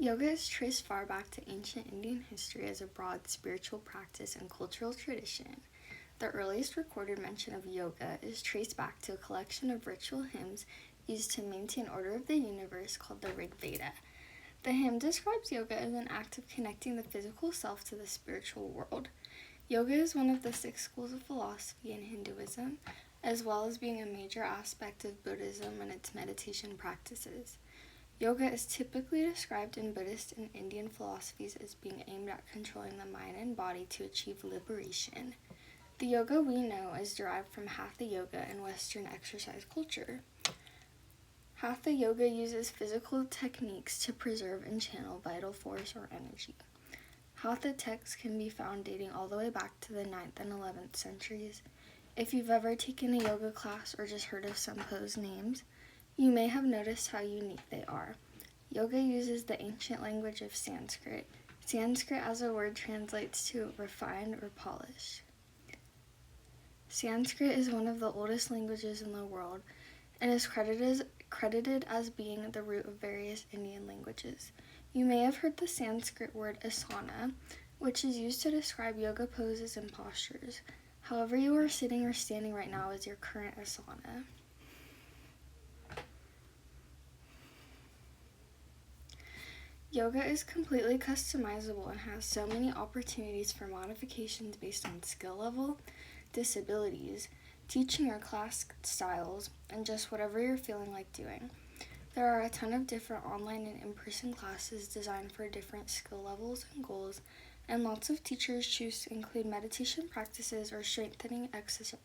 Yoga is traced far back to ancient Indian history as a broad spiritual practice and cultural tradition. The earliest recorded mention of yoga is traced back to a collection of ritual hymns used to maintain order of the universe called the Rig Veda. The hymn describes yoga as an act of connecting the physical self to the spiritual world. Yoga is one of the 6 schools of philosophy in Hinduism, as well as being a major aspect of Buddhism and its meditation practices. Yoga is typically described in Buddhist and Indian philosophies as being aimed at controlling the mind and body to achieve liberation. The yoga we know is derived from Hatha Yoga in Western exercise culture. Hatha Yoga uses physical techniques to preserve and channel vital force or energy. Hatha texts can be found dating all the way back to the 9th and 11th centuries. If you've ever taken a yoga class or just heard of some pose names, you may have noticed how unique they are. Yoga uses the ancient language of Sanskrit. Sanskrit as a word translates to refined or polished. Sanskrit is one of the oldest languages in the world and is credited as being the root of various Indian languages. You may have heard the Sanskrit word asana, which is used to describe yoga poses and postures. However you are sitting or standing right now is your current asana. Yoga is completely customizable and has so many opportunities for modifications based on skill level, disabilities, teaching or class styles, and just whatever you're feeling like doing. There are a ton of different online and in-person classes designed for different skill levels and goals, and lots of teachers choose to include meditation practices or strengthening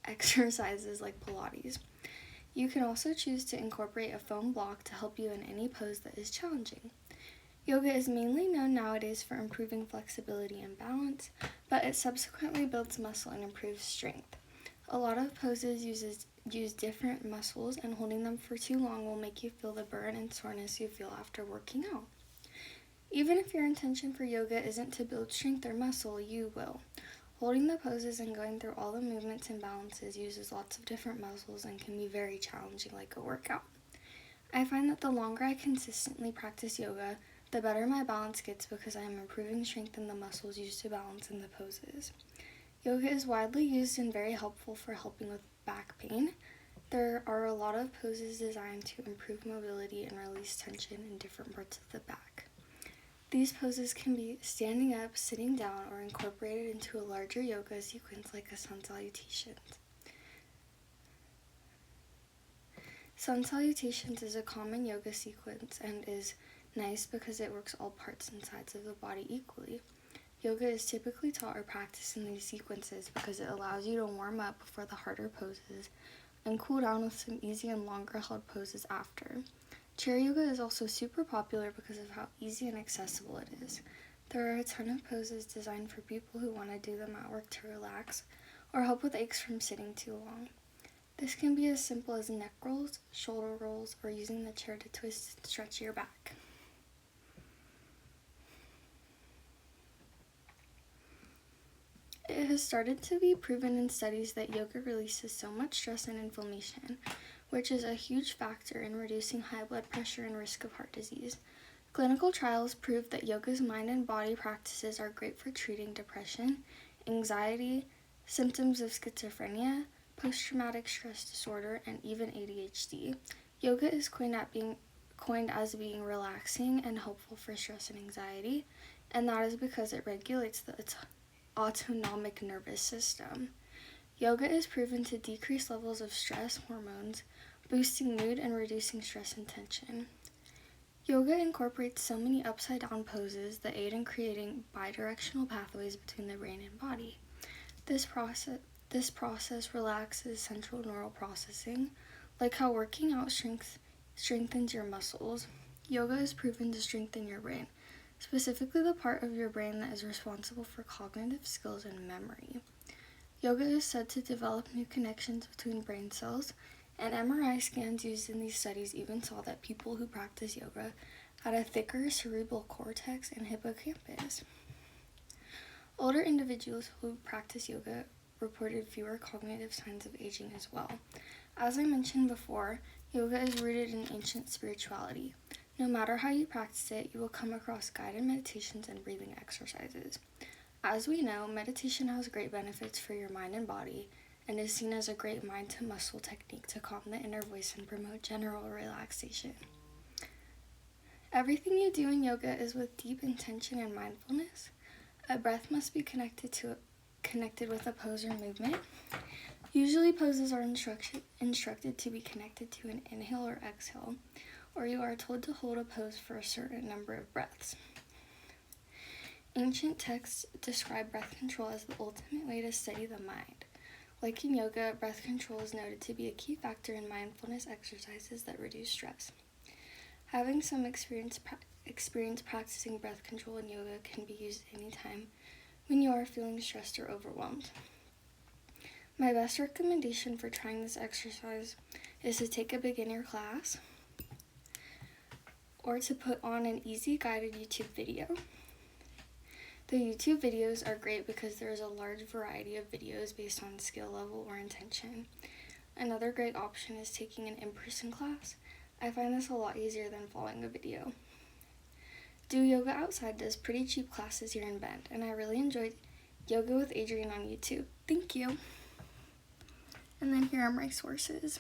exercises like Pilates. You can also choose to incorporate a foam block to help you in any pose that is challenging. Yoga is mainly known nowadays for improving flexibility and balance, but it subsequently builds muscle and improves strength. A lot of poses use different muscles, and holding them for too long will make you feel the burn and soreness you feel after working out. Even if your intention for yoga isn't to build strength or muscle, you will. Holding the poses and going through all the movements and balances uses lots of different muscles and can be very challenging like a workout. I find that the longer I consistently practice yoga, the better my balance gets because I am improving strength in the muscles used to balance in the poses. Yoga is widely used and very helpful for helping with back pain. There are a lot of poses designed to improve mobility and release tension in different parts of the back. These poses can be standing up, sitting down, or incorporated into a larger yoga sequence like a sun salutations. Sun salutations is a common yoga sequence and is nice because it works all parts and sides of the body equally. Yoga is typically taught or practiced in these sequences because it allows you to warm up before the harder poses and cool down with some easy and longer held poses after. Chair yoga is also super popular because of how easy and accessible it is. There are a ton of poses designed for people who want to do them at work to relax or help with aches from sitting too long. This can be as simple as neck rolls, shoulder rolls, or using the chair to twist and stretch your back. It has started to be proven in studies that yoga releases so much stress and inflammation, which is a huge factor in reducing high blood pressure and risk of heart disease. Clinical trials prove that yoga's mind and body practices are great for treating depression, anxiety, symptoms of schizophrenia, post-traumatic stress disorder, and even ADHD. Yoga is coined as being relaxing and helpful for stress and anxiety, and that is because it regulates the autonomic nervous system. Yoga is proven to decrease levels of stress hormones, boosting mood and reducing stress and tension. Yoga incorporates so many upside-down poses that aid in creating bidirectional pathways between the brain and body. This process relaxes central neural processing, like how working out strengthens your muscles. Yoga is proven to strengthen your brain, specifically the part of your brain that is responsible for cognitive skills and memory. Yoga is said to develop new connections between brain cells, and MRI scans used in these studies even saw that people who practice yoga had a thicker cerebral cortex and hippocampus. Older individuals who practice yoga reported fewer cognitive signs of aging as well. As I mentioned before, yoga is rooted in ancient spirituality. No matter how you practice it, you will come across guided meditations and breathing exercises. As we know, meditation has great benefits for your mind and body and is seen as a great mind-to-muscle technique to calm the inner voice and promote general relaxation. Everything you do in yoga is with deep intention and mindfulness. A breath must be connected with a pose or movement. Usually poses are instructed to be connected to an inhale or exhale, or you are told to hold a pose for a certain number of breaths. Ancient texts describe breath control as the ultimate way to steady the mind. Like in yoga, breath control is noted to be a key factor in mindfulness exercises that reduce stress. Having some experience practicing breath control in yoga can be used anytime when you are feeling stressed or overwhelmed. My best recommendation for trying this exercise is to take a beginner class or to put on an easy guided YouTube video. The YouTube videos are great because there is a large variety of videos based on skill level or intention. Another great option is taking an in-person class. I find this a lot easier than following a video. Do Yoga Outside does pretty cheap classes here in Bend, and I really enjoyed Yoga with Adriene on YouTube. Thank you. And then here are my sources.